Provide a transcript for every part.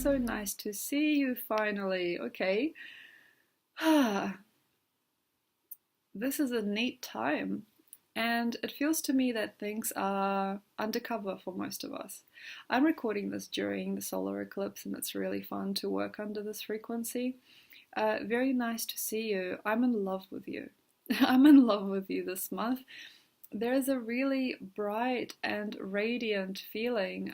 so nice to see you finally. Okay. This is a neat time. And it feels to me that things are undercover for most of us. I'm recording this during the solar eclipse, and it's really fun to work under this frequency. Very nice to see you. I'm in love with you. I'm in love with you this month. There's a really bright and radiant feeling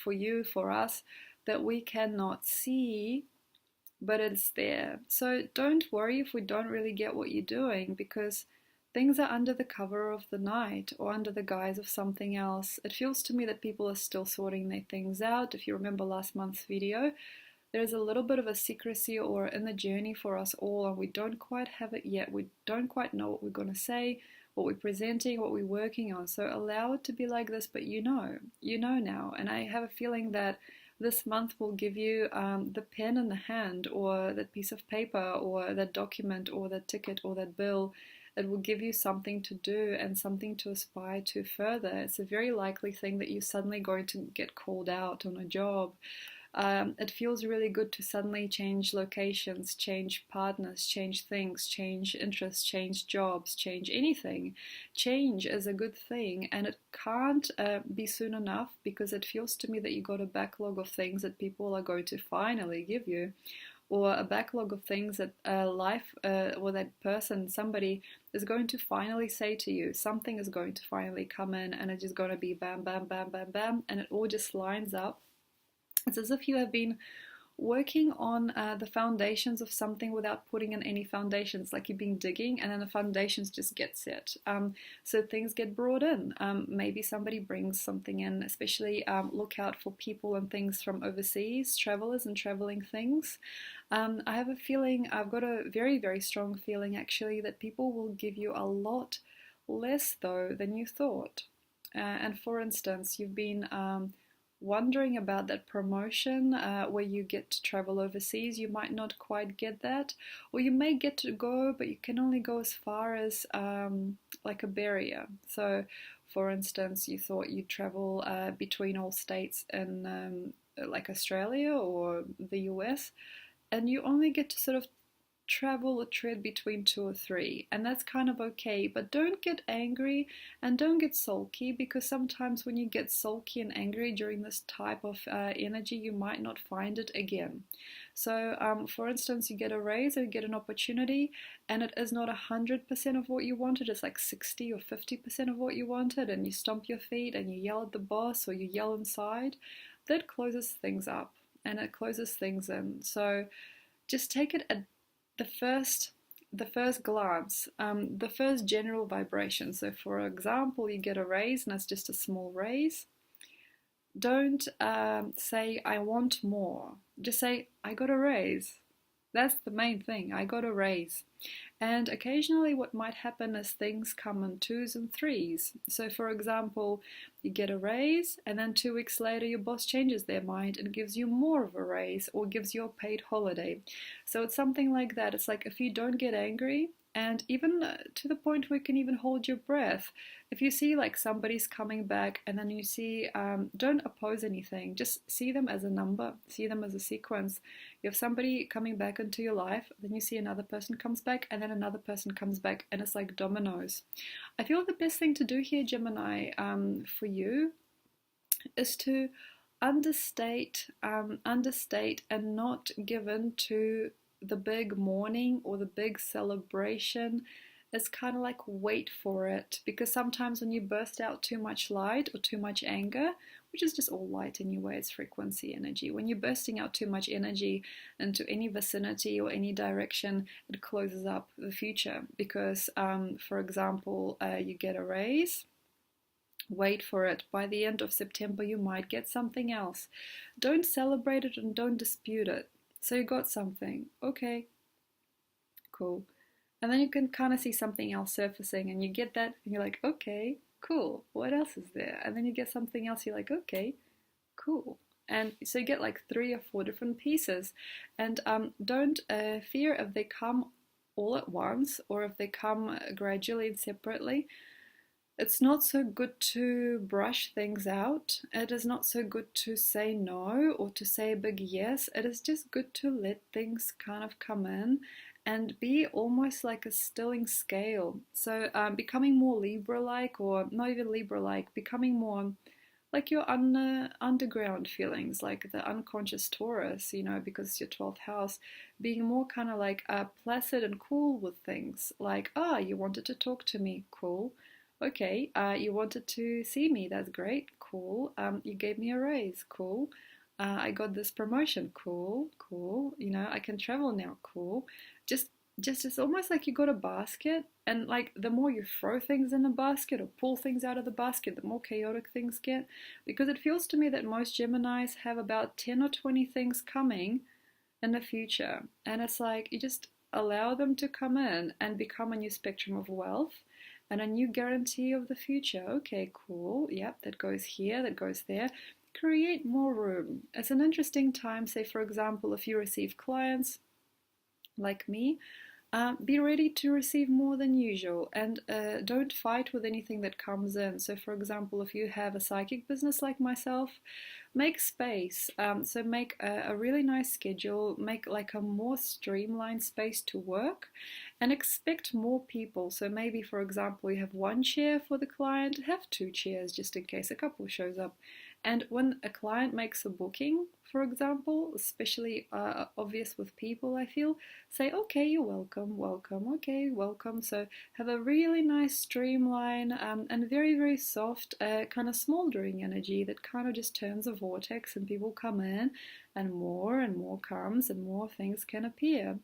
for you, for us, that we cannot see, but it's there. So don't worry if we don't really get what you're doing, because things are under the cover of the night or under the guise of something else. It feels to me that people are still sorting their things out. If you remember last month's video, there's a little bit of a secrecy or in the journey for us all, and we don't quite have it yet. We don't quite know what we're going to say, what we're presenting, what we're working on. So allow it to be like this, but you know now. And I have a feeling that this month will give you the pen in the hand, or that piece of paper, or that document, or that ticket, or that bill. It will give you something to do and something to aspire to further. It's a very likely thing that you're suddenly going to get called out on a job. It feels really good to suddenly change locations, change partners, change things, change interests, change jobs, change anything. Change is a good thing, and it can't be soon enough, because it feels to me that you got a backlog of things that people are going to finally give you, or a backlog of things that life or that person, somebody, is going to finally say to you. Something is going to finally come in, and it's just going to be bam, bam, bam, bam, bam, and it all just lines up. It's as if you have been working on the foundations of something without putting in any foundations, like you've been digging and then the foundations just get set. So things get brought in. Maybe somebody brings something in, especially look out for people and things from overseas, travelers and traveling things. I have a feeling, I've got a very, very strong feeling actually, that people will give you a lot less though than you thought. And for instance, you've been wondering about that promotion where you get to travel overseas. You might not quite get that, or you may get to go, but you can only go as far as like a barrier. So for instance, you thought you'd travel between all states in like Australia or the US, and you only get to sort of travel or tread between 2 or 3, and that's kind of okay. But don't get angry and don't get sulky, because sometimes when you get sulky and angry during this type of energy, you might not find it again. So for instance, you get a raise or you get an opportunity, and it is not 100% of what you wanted, it's like 60 or 50% of what you wanted, and you stomp your feet and you yell at the boss or you yell inside. That closes things up and it closes things in. So just take it at the first glance, the first general vibration. So for example, you get a raise and it's just a small raise. Don't say I want more. Just say I got a raise. That's the main thing. I got a raise. And occasionally what might happen is things come in 2s and 3s. So for example, you get a raise and then 2 weeks later your boss changes their mind and gives you more of a raise or gives you a paid holiday. So it's something like that. It's like if you don't get angry, and even to the point where you can even hold your breath. If you see like somebody's coming back and then you see, don't oppose anything, just see them as a number, see them as a sequence. You have somebody coming back into your life, then you see another person comes back, and then another person comes back, and it's like dominoes. I feel the best thing to do here, Gemini, for you is to understate and not give in to the big mourning or the big celebration. Is kind of like wait for it, because sometimes when you burst out too much light or too much anger, which is just all light anyway, it's frequency energy. When you're bursting out too much energy into any vicinity or any direction, it closes up the future. Because for example, you get a raise, wait for it. By the end of September you might get something else. Don't celebrate it and don't dispute it. So you got something, okay, cool. And then you can kind of see something else surfacing, and you get that and you're like, okay, cool, what else is there? And then you get something else, you're like, okay, cool. And so you get like 3 or 4 different pieces. And don't fear if they come all at once or if they come gradually and separately. It's not so good to brush things out. It is not so good to say no or to say a big yes. It is just good to let things kind of come in and be almost like a stilling scale. So becoming more Libra-like, or not even Libra-like, becoming more like your underground feelings, like the unconscious Taurus, because it's your 12th house, being more kind of like placid and cool with things. Like, you wanted to talk to me, cool. Okay, you wanted to see me, that's great, cool. You gave me a raise, cool. I got this promotion, cool, cool. I can travel now, cool. Just just it's almost like you got a basket, and like the more you throw things in the basket or pull things out of the basket, the more chaotic things get, because it feels to me that most Geminis have about 10 or 20 things coming in the future, and it's like you just allow them to come in and become a new spectrum of wealth and a new guarantee of the future. Okay, cool, yep, that goes here, that goes there. Create more room. It's an interesting time. Say, for example, if you receive clients like me, be ready to receive more than usual, and don't fight with anything that comes in. So, for example, if you have a psychic business like myself, make space. So, make a really nice schedule, make like a more streamlined space to work, and expect more people. So, maybe, for example, you have one chair for the client, have two chairs just in case a couple shows up. And when a client makes a booking, for example, especially obvious with people, I feel, say, okay, you're welcome, welcome, okay, welcome. So have a really nice streamline and very, very soft, kind of smoldering energy that kind of just turns a vortex, and people come in and more comes and more things can appear.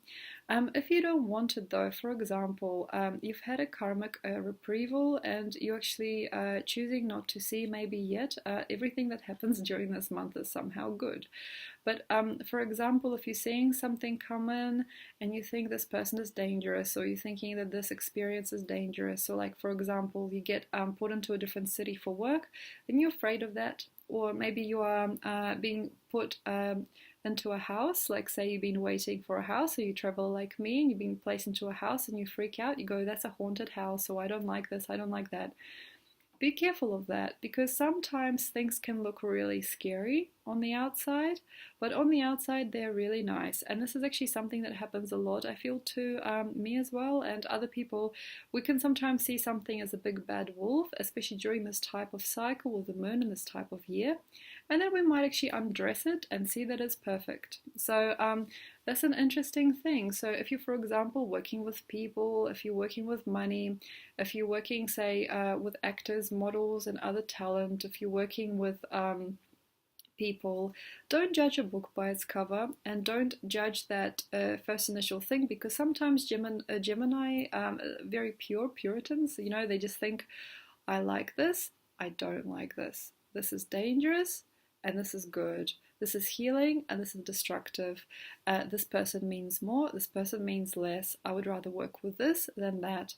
If you don't want it though, for example, you've had a karmic reprieval and you're actually choosing not to see maybe yet, everything that happens during this month is somehow good. But for example, if you're seeing something come in and you think this person is dangerous, or you're thinking that this experience is dangerous, so like for example, you get put into a different city for work, and you're afraid of that, or maybe you are being put into a house, like say you've been waiting for a house, or you travel like me and you've been placed into a house and you freak out, you go, that's a haunted house, so I don't like this, I don't like that. Be careful of that, because sometimes things can look really scary on the outside, but on the outside they're really nice. And this is actually something that happens a lot, I feel, to me as well and other people. We can sometimes see something as a big bad wolf, especially during this type of cycle with the moon in this type of year, and then we might actually undress it and see that it's perfect. So that's an interesting thing. So if you're, for example, working with people, if you're working with money, if you're working, say, with actors, models, and other talent, if you're working with people, don't judge a book by its cover, and don't judge that first initial thing, because sometimes Gemini, very pure Puritans, they just think, I like this, I don't like this. This is dangerous, and this is good. This is healing, and this is destructive. This person means more, this person means less. I would rather work with this than that.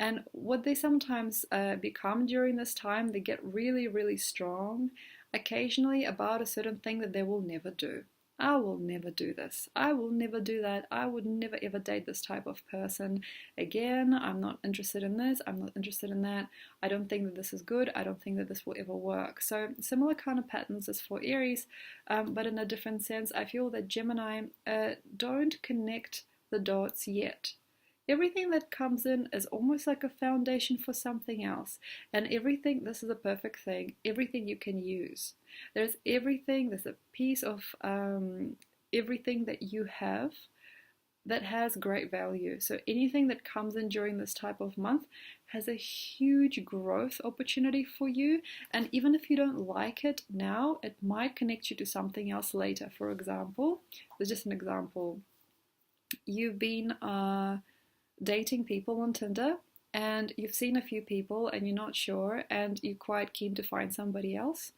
And what they sometimes become during this time, they get really, really strong, occasionally about a certain thing that they will never do. I will never do this. I will never do that. I would never ever date this type of person again. I'm not interested in this. I'm not interested in that. I don't think that this is good. I don't think that this will ever work. So similar kind of patterns as for Aries, but in a different sense. I feel that Gemini don't connect the dots yet. Everything that comes in is almost like a foundation for something else. And everything, this is a perfect thing, everything you can use. There's a piece of everything that you have that has great value. So anything that comes in during this type of month has a huge growth opportunity for you. And even if you don't like it now, it might connect you to something else later. For example, there's just an example. You've been dating people on Tinder, and you've seen a few people and you're not sure, and you're quite keen to find somebody else,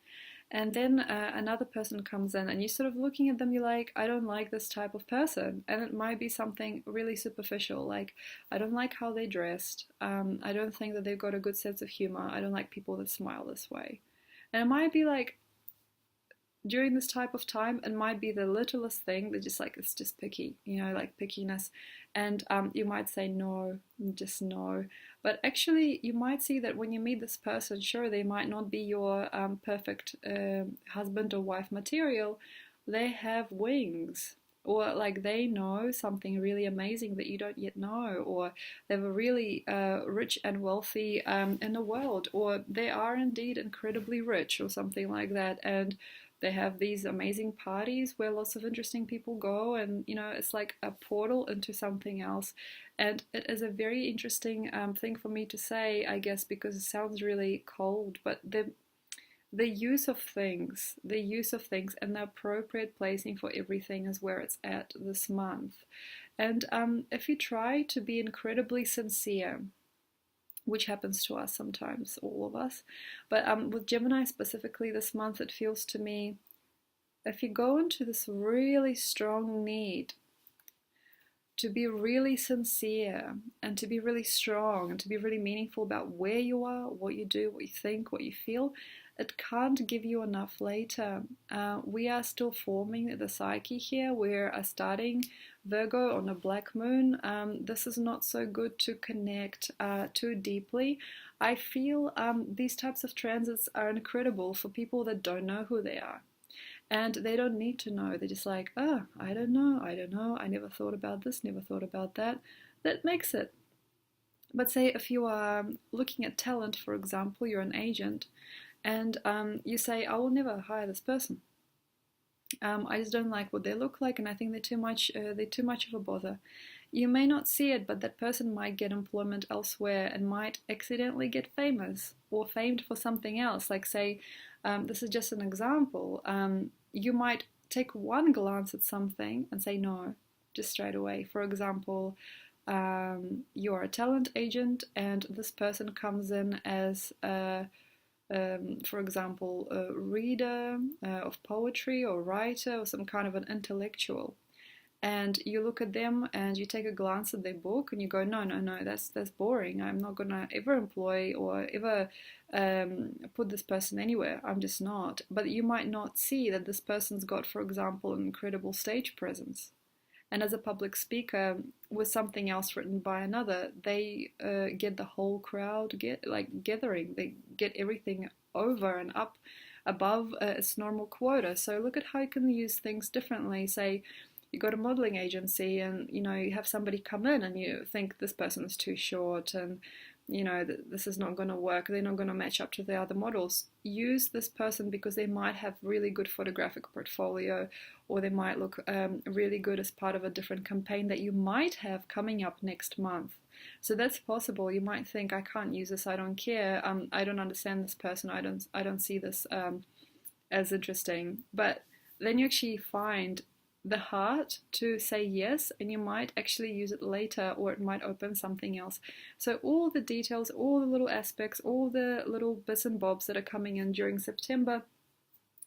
and then another person comes in and you're sort of looking at them, you're like, I don't like this type of person. And it might be something really superficial, like, I don't like how they dressed, I don't think that they've got a good sense of humor, I don't like people that smile this way. And it might be like, during this type of time, it might be the littlest thing that just like it's just picky, you know, like pickiness, and you might say no, just no. But actually, you might see that when you meet this person, sure, they might not be your perfect husband or wife material. They have wings, or like they know something really amazing that you don't yet know, or they were really rich and wealthy in the world, or they are indeed incredibly rich or something like that, and they have these amazing parties where lots of interesting people go, and you know, it's like a portal into something else. And it is a very interesting thing for me to say, I guess, because it sounds really cold, but the use of things and the appropriate placing for everything is where it's at this month. And if you try to be incredibly sincere, which happens to us sometimes, all of us, but with Gemini specifically this month, it feels to me, if you go into this really strong need to be really sincere and to be really strong and to be really meaningful about where you are, what you do, what you think, what you feel, it can't give you enough later. We are still forming the psyche here. We are starting Virgo on a black moon. This is not so good to connect too deeply. I feel these types of transits are incredible for people that don't know who they are. And they don't need to know. They're just like, oh, I don't know, I never thought about this, never thought about that. That makes it. But say if you are looking at talent, for example, you're an agent, and you say, I will never hire this person. I just don't like what they look like, and I think they're too much of a bother. You may not see it, but that person might get employment elsewhere and might accidentally get famous or famed for something else. Like say, this is just an example. You might take one glance at something and say no, just straight away. For example, you're a talent agent and this person comes in as for example, a reader of poetry or writer or some kind of an intellectual. And you look at them and you take a glance at their book and you go, no, that's boring. I'm not gonna ever employ or ever put this person anywhere. I'm just not. But you might not see that this person's got, for example, an incredible stage presence. And as a public speaker with something else written by another, they get the whole crowd gathering. They get everything over and up above its normal quota. So look at how you can use things differently. Say, you got a modeling agency and you know you have somebody come in and you think this person is too short and you know this is not going to work, they're not going to match up to the other models. Use this person because they might have really good photographic portfolio, or they might look really good as part of a different campaign that you might have coming up next month. So that's possible. You might think, I can't use this, I don't care, I don't understand this person, I don't see this as interesting. But then you actually find the heart to say yes, and you might actually use it later, or it might open something else. So all the details, all the little aspects, all the little bits and bobs that are coming in during September,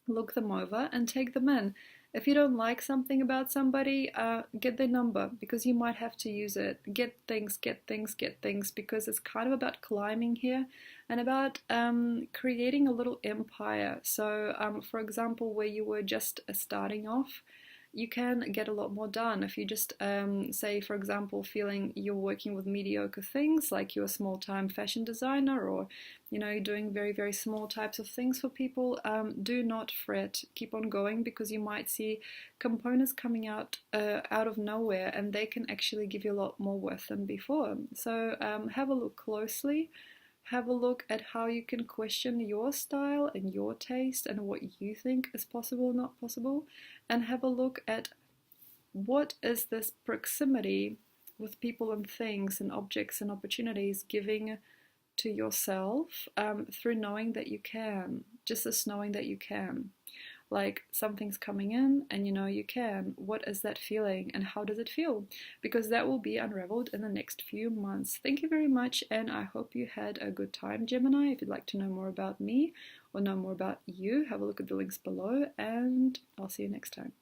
look them over and take them in. If you don't like something about somebody, get their number, because you might have to use it. Get things, because it's kind of about climbing here and about creating a little empire. So for example, where you were just starting off, you can get a lot more done. If you just say, for example, feeling you're working with mediocre things, like you're a small-time fashion designer, or you know, you're doing very, very small types of things for people, do not fret. Keep on going, because you might see components coming out of nowhere, and they can actually give you a lot more worth than before. So have a look closely. Have a look at how you can question your style and your taste and what you think is possible or not possible, and have a look at what is this proximity with people and things and objects and opportunities giving to yourself through knowing that you can, just this knowing that you can. Like something's coming in and you know you can. What is that feeling and how does it feel? Because that will be unraveled in the next few months. Thank you very much, and I hope you had a good time, Gemini. If you'd like to know more about me or know more about you, have a look at the links below, and I'll see you next time.